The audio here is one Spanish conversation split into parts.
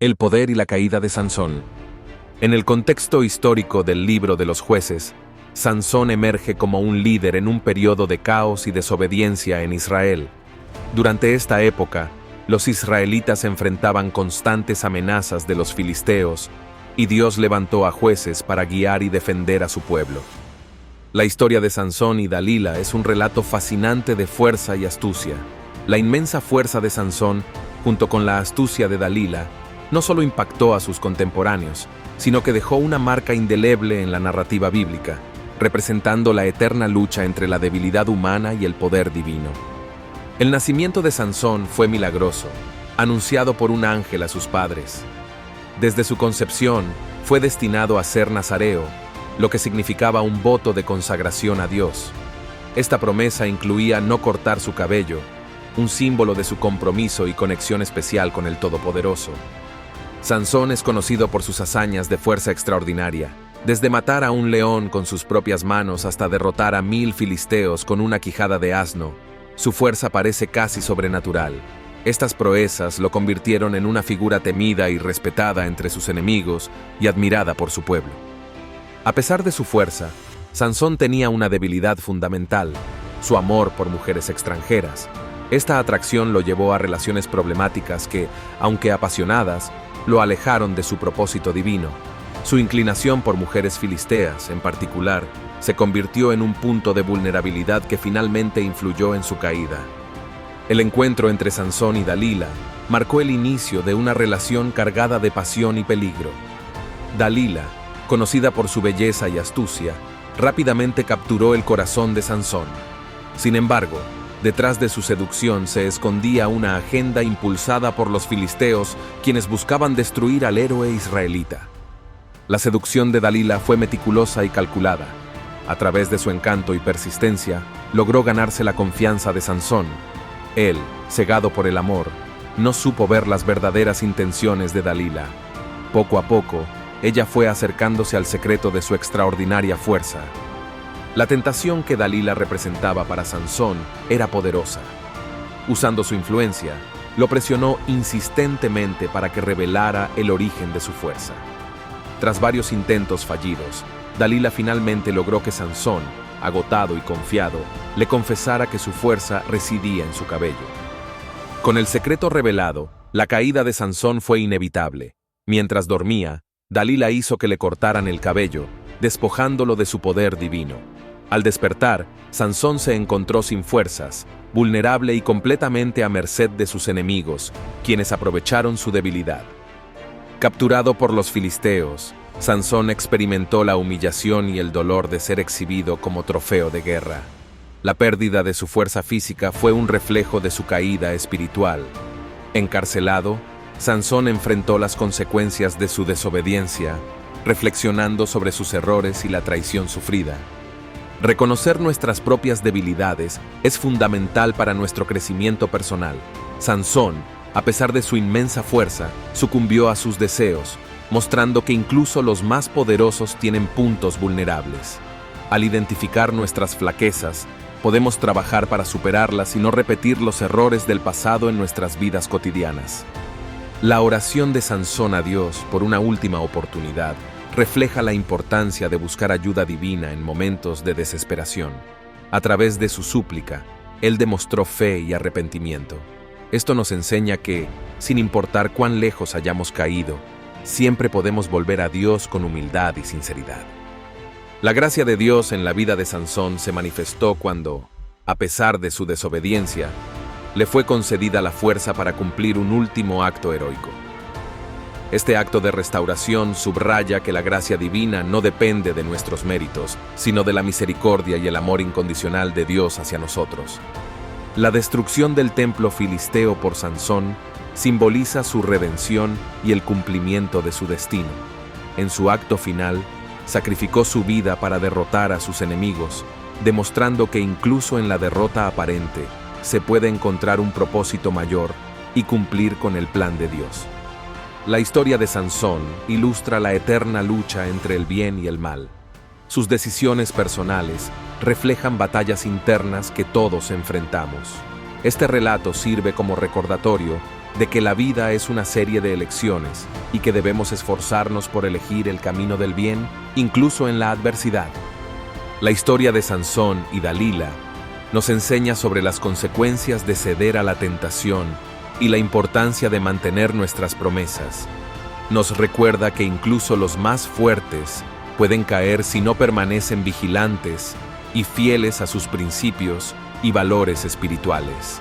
El poder y la caída de Sansón. En el contexto histórico del libro de los Jueces, Sansón emerge como un líder en un periodo de caos y desobediencia en Israel. Durante esta época, los israelitas enfrentaban constantes amenazas de los filisteos, y Dios levantó a jueces para guiar y defender a su pueblo. La historia de Sansón y Dalila es un relato fascinante de fuerza y astucia. La inmensa fuerza de Sansón, junto con la astucia de Dalila, no solo impactó a sus contemporáneos, sino que dejó una marca indeleble en la narrativa bíblica, representando la eterna lucha entre la debilidad humana y el poder divino. El nacimiento de Sansón fue milagroso, anunciado por un ángel a sus padres. Desde su concepción, fue destinado a ser nazareo, lo que significaba un voto de consagración a Dios. Esta promesa incluía no cortar su cabello, un símbolo de su compromiso y conexión especial con el Todopoderoso. Sansón es conocido por sus hazañas de fuerza extraordinaria, desde matar a un león con sus propias manos hasta derrotar a 1000 filisteos con una quijada de asno. Su fuerza parece casi sobrenatural. Estas proezas lo convirtieron en una figura temida y respetada entre sus enemigos y admirada por su pueblo. A pesar de su fuerza, Sansón tenía una debilidad fundamental: su amor por mujeres extranjeras. Esta atracción lo llevó a relaciones problemáticas que, aunque apasionadas, lo alejaron de su propósito divino. Su inclinación por mujeres filisteas, en particular, se convirtió en un punto de vulnerabilidad que finalmente influyó en su caída. El encuentro entre Sansón y Dalila marcó el inicio de una relación cargada de pasión y peligro. Dalila, conocida por su belleza y astucia, rápidamente capturó el corazón de Sansón. Sin embargo, detrás de su seducción se escondía una agenda impulsada por los filisteos, quienes buscaban destruir al héroe israelita. La seducción de Dalila fue meticulosa y calculada. A través de su encanto y persistencia, logró ganarse la confianza de Sansón. Él, cegado por el amor, no supo ver las verdaderas intenciones de Dalila. Poco a poco, ella fue acercándose al secreto de su extraordinaria fuerza. La tentación que Dalila representaba para Sansón era poderosa. Usando su influencia, lo presionó insistentemente para que revelara el origen de su fuerza. Tras varios intentos fallidos, Dalila finalmente logró que Sansón, agotado y confiado, le confesara que su fuerza residía en su cabello. Con el secreto revelado, la caída de Sansón fue inevitable. Mientras dormía, Dalila hizo que le cortaran el cabello, despojándolo de su poder divino. Al despertar, Sansón se encontró sin fuerzas, vulnerable y completamente a merced de sus enemigos, quienes aprovecharon su debilidad. Capturado por los filisteos, Sansón experimentó la humillación y el dolor de ser exhibido como trofeo de guerra. La pérdida de su fuerza física fue un reflejo de su caída espiritual. Encarcelado, Sansón enfrentó las consecuencias de su desobediencia, reflexionando sobre sus errores y la traición sufrida. Reconocer nuestras propias debilidades es fundamental para nuestro crecimiento personal. Sansón, a pesar de su inmensa fuerza, sucumbió a sus deseos, mostrando que incluso los más poderosos tienen puntos vulnerables. Al identificar nuestras flaquezas, podemos trabajar para superarlas y no repetir los errores del pasado en nuestras vidas cotidianas. La oración de Sansón a Dios por una última oportunidad refleja la importancia de buscar ayuda divina en momentos de desesperación. A través de su súplica, él demostró fe y arrepentimiento. Esto nos enseña que, sin importar cuán lejos hayamos caído, siempre podemos volver a Dios con humildad y sinceridad. La gracia de Dios en la vida de Sansón se manifestó cuando, a pesar de su desobediencia, le fue concedida la fuerza para cumplir un último acto heroico. Este acto de restauración subraya que la gracia divina no depende de nuestros méritos, sino de la misericordia y el amor incondicional de Dios hacia nosotros. La destrucción del templo filisteo por Sansón simboliza su redención y el cumplimiento de su destino. En su acto final, sacrificó su vida para derrotar a sus enemigos, demostrando que incluso en la derrota aparente se puede encontrar un propósito mayor y cumplir con el plan de Dios. La historia de Sansón ilustra la eterna lucha entre el bien y el mal. Sus decisiones personales reflejan batallas internas que todos enfrentamos. Este relato sirve como recordatorio de que la vida es una serie de elecciones y que debemos esforzarnos por elegir el camino del bien, incluso en la adversidad. La historia de Sansón y Dalila nos enseña sobre las consecuencias de ceder a la tentación y la importancia de mantener nuestras promesas. Nos recuerda que incluso los más fuertes pueden caer si no permanecen vigilantes y fieles a sus principios y valores espirituales.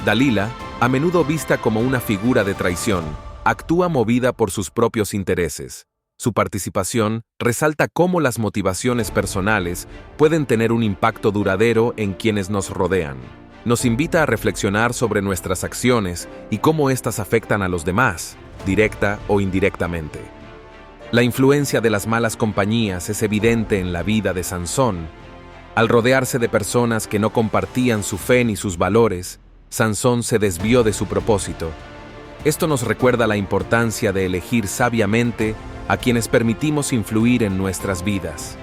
Dalila, a menudo vista como una figura de traición, actúa movida por sus propios intereses. Su participación resalta cómo las motivaciones personales pueden tener un impacto duradero en quienes nos rodean. Nos invita a reflexionar sobre nuestras acciones y cómo éstas afectan a los demás, directa o indirectamente. La influencia de las malas compañías es evidente en la vida de Sansón. Al rodearse de personas que no compartían su fe ni sus valores, Sansón se desvió de su propósito. Esto nos recuerda la importancia de elegir sabiamente a quienes permitimos influir en nuestras vidas.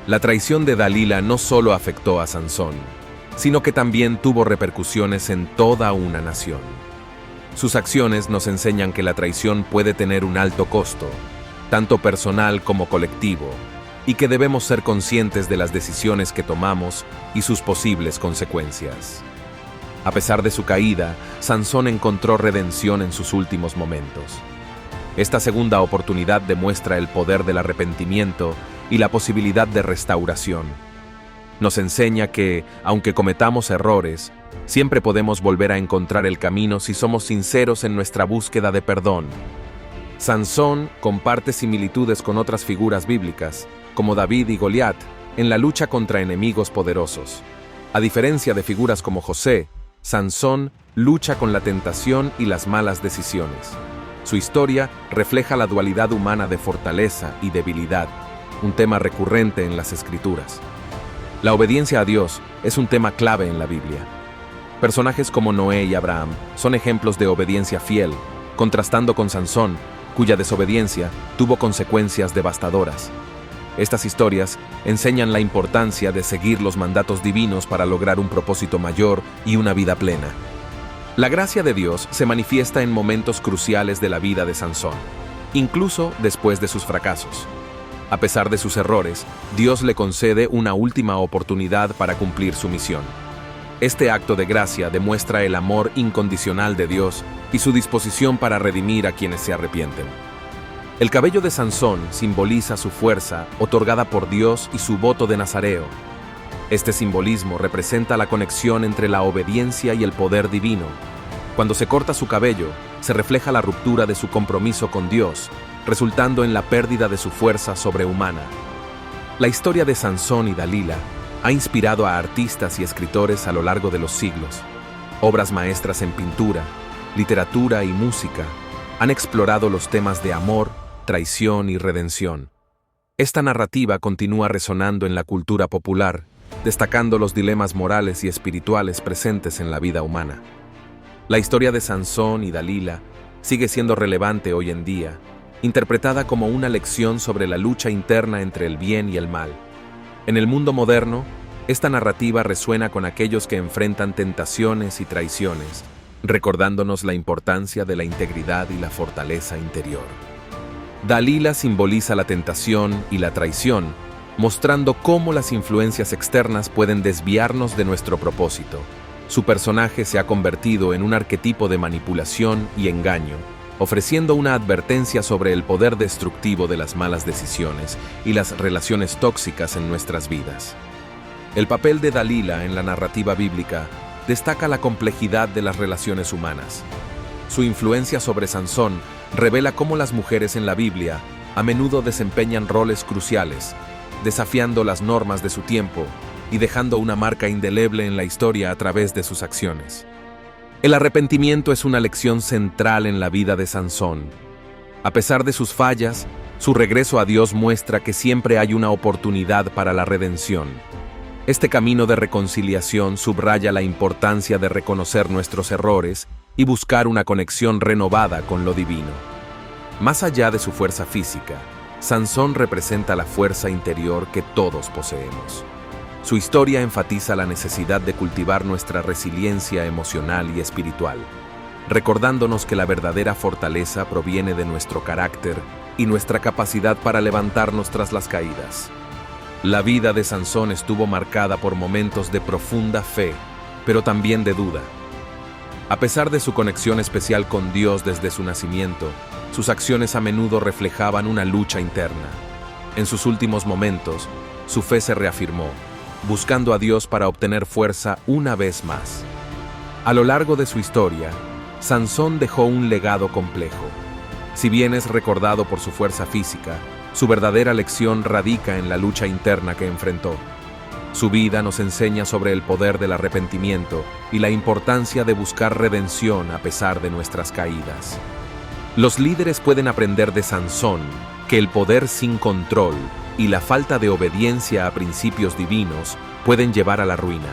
La traición de Dalila no solo afectó a Sansón, sino que también tuvo repercusiones en toda una nación. Sus acciones nos enseñan que la traición puede tener un alto costo, tanto personal como colectivo, y que debemos ser conscientes de las decisiones que tomamos y sus posibles consecuencias. A pesar de su caída, Sansón encontró redención en sus últimos momentos. Esta segunda oportunidad demuestra el poder del arrepentimiento y la posibilidad de restauración. Nos enseña que, aunque cometamos errores, siempre podemos volver a encontrar el camino si somos sinceros en nuestra búsqueda de perdón. Sansón comparte similitudes con otras figuras bíblicas, como David y Goliat, en la lucha contra enemigos poderosos. A diferencia de figuras como José, Sansón lucha con la tentación y las malas decisiones. Su historia refleja la dualidad humana de fortaleza y debilidad, un tema recurrente en las Escrituras. La obediencia a Dios es un tema clave en la Biblia. Personajes como Noé y Abraham son ejemplos de obediencia fiel, contrastando con Sansón, cuya desobediencia tuvo consecuencias devastadoras. Estas historias enseñan la importancia de seguir los mandatos divinos para lograr un propósito mayor y una vida plena. La gracia de Dios se manifiesta en momentos cruciales de la vida de Sansón, incluso después de sus fracasos. A pesar de sus errores, Dios le concede una última oportunidad para cumplir su misión. Este acto de gracia demuestra el amor incondicional de Dios y su disposición para redimir a quienes se arrepienten. El cabello de Sansón simboliza su fuerza otorgada por Dios y su voto de nazareo. Este simbolismo representa la conexión entre la obediencia y el poder divino. Cuando se corta su cabello, se refleja la ruptura de su compromiso con Dios, resultando en la pérdida de su fuerza sobrehumana. La historia de Sansón y Dalila ha inspirado a artistas y escritores a lo largo de los siglos. Obras maestras en pintura, literatura y música han explorado los temas de amor, traición y redención. Esta narrativa continúa resonando en la cultura popular, destacando los dilemas morales y espirituales presentes en la vida humana. La historia de Sansón y Dalila sigue siendo relevante hoy en día, interpretada como una lección sobre la lucha interna entre el bien y el mal. En el mundo moderno, esta narrativa resuena con aquellos que enfrentan tentaciones y traiciones, recordándonos la importancia de la integridad y la fortaleza interior. Dalila simboliza la tentación y la traición, mostrando cómo las influencias externas pueden desviarnos de nuestro propósito. Su personaje se ha convertido en un arquetipo de manipulación y engaño, ofreciendo una advertencia sobre el poder destructivo de las malas decisiones y las relaciones tóxicas en nuestras vidas. El papel de Dalila en la narrativa bíblica destaca la complejidad de las relaciones humanas. Su influencia sobre Sansón revela cómo las mujeres en la Biblia a menudo desempeñan roles cruciales, desafiando las normas de su tiempo y dejando una marca indeleble en la historia a través de sus acciones. El arrepentimiento es una lección central en la vida de Sansón. A pesar de sus fallas, su regreso a Dios muestra que siempre hay una oportunidad para la redención. Este camino de reconciliación subraya la importancia de reconocer nuestros errores y buscar una conexión renovada con lo divino. Más allá de su fuerza física, Sansón representa la fuerza interior que todos poseemos. Su historia enfatiza la necesidad de cultivar nuestra resiliencia emocional y espiritual. recordándonos que la verdadera fortaleza proviene de nuestro carácter y nuestra capacidad para levantarnos tras las caídas. La vida de Sansón estuvo marcada por momentos de profunda fe, pero también de duda. A pesar de su conexión especial con Dios desde su nacimiento, sus acciones a menudo reflejaban una lucha interna. En sus últimos momentos, su fe se reafirmó, buscando a Dios para obtener fuerza una vez más. A lo largo de su historia, Sansón dejó un legado complejo. Si bien es recordado por su fuerza física, su verdadera lección radica en la lucha interna que enfrentó. Su vida nos enseña sobre el poder del arrepentimiento y la importancia de buscar redención a pesar de nuestras caídas. Los líderes pueden aprender de Sansón que el poder sin control y la falta de obediencia a principios divinos pueden llevar a la ruina.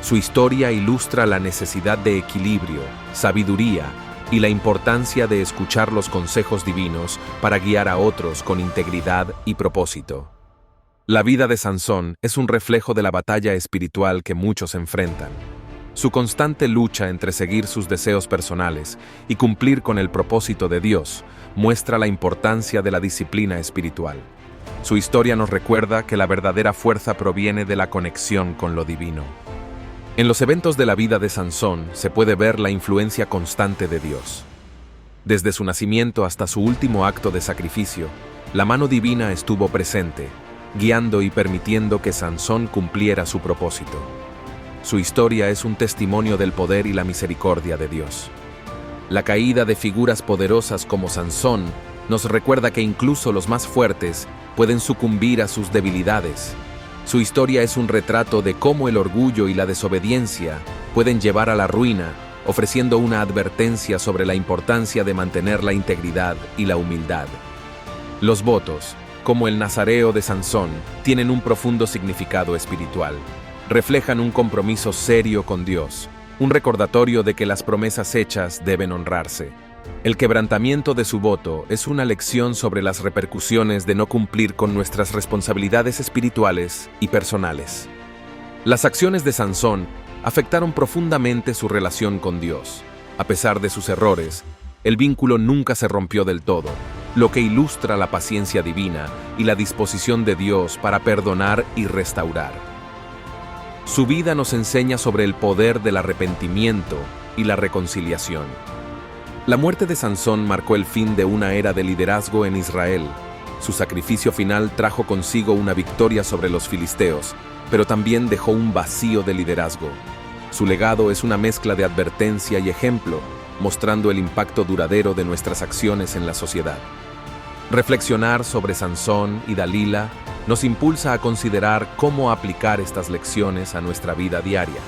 Su historia ilustra la necesidad de equilibrio, sabiduría y la importancia de escuchar los consejos divinos para guiar a otros con integridad y propósito. La vida de Sansón es un reflejo de la batalla espiritual que muchos enfrentan. Su constante lucha entre seguir sus deseos personales y cumplir con el propósito de Dios muestra la importancia de la disciplina espiritual. Su historia nos recuerda que la verdadera fuerza proviene de la conexión con lo divino. En los eventos de la vida de Sansón se puede ver la influencia constante de Dios. Desde su nacimiento hasta su último acto de sacrificio, la mano divina estuvo presente, guiando y permitiendo que Sansón cumpliera su propósito. Su historia es un testimonio del poder y la misericordia de Dios. La caída de figuras poderosas como Sansón nos recuerda que incluso los más fuertes pueden sucumbir a sus debilidades. Su historia es un retrato de cómo el orgullo y la desobediencia pueden llevar a la ruina, ofreciendo una advertencia sobre la importancia de mantener la integridad y la humildad. Los votos, como el nazareo de Sansón, tienen un profundo significado espiritual. Reflejan un compromiso serio con Dios, un recordatorio de que las promesas hechas deben honrarse. El quebrantamiento de su voto es una lección sobre las repercusiones de no cumplir con nuestras responsabilidades espirituales y personales. Las acciones de Sansón afectaron profundamente su relación con Dios. A pesar de sus errores, el vínculo nunca se rompió del todo, lo que ilustra la paciencia divina y la disposición de Dios para perdonar y restaurar. Su vida nos enseña sobre el poder del arrepentimiento y la reconciliación. La muerte de Sansón marcó el fin de una era de liderazgo en Israel. Su sacrificio final trajo consigo una victoria sobre los filisteos, pero también dejó un vacío de liderazgo. Su legado es una mezcla de advertencia y ejemplo, mostrando el impacto duradero de nuestras acciones en la sociedad. Reflexionar sobre Sansón y Dalila nos impulsa a considerar cómo aplicar estas lecciones a nuestra vida diaria.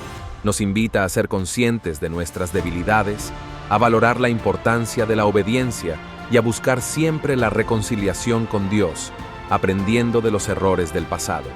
Nos invita a ser conscientes de nuestras debilidades, a valorar la importancia de la obediencia y a buscar siempre la reconciliación con Dios, aprendiendo de los errores del pasado.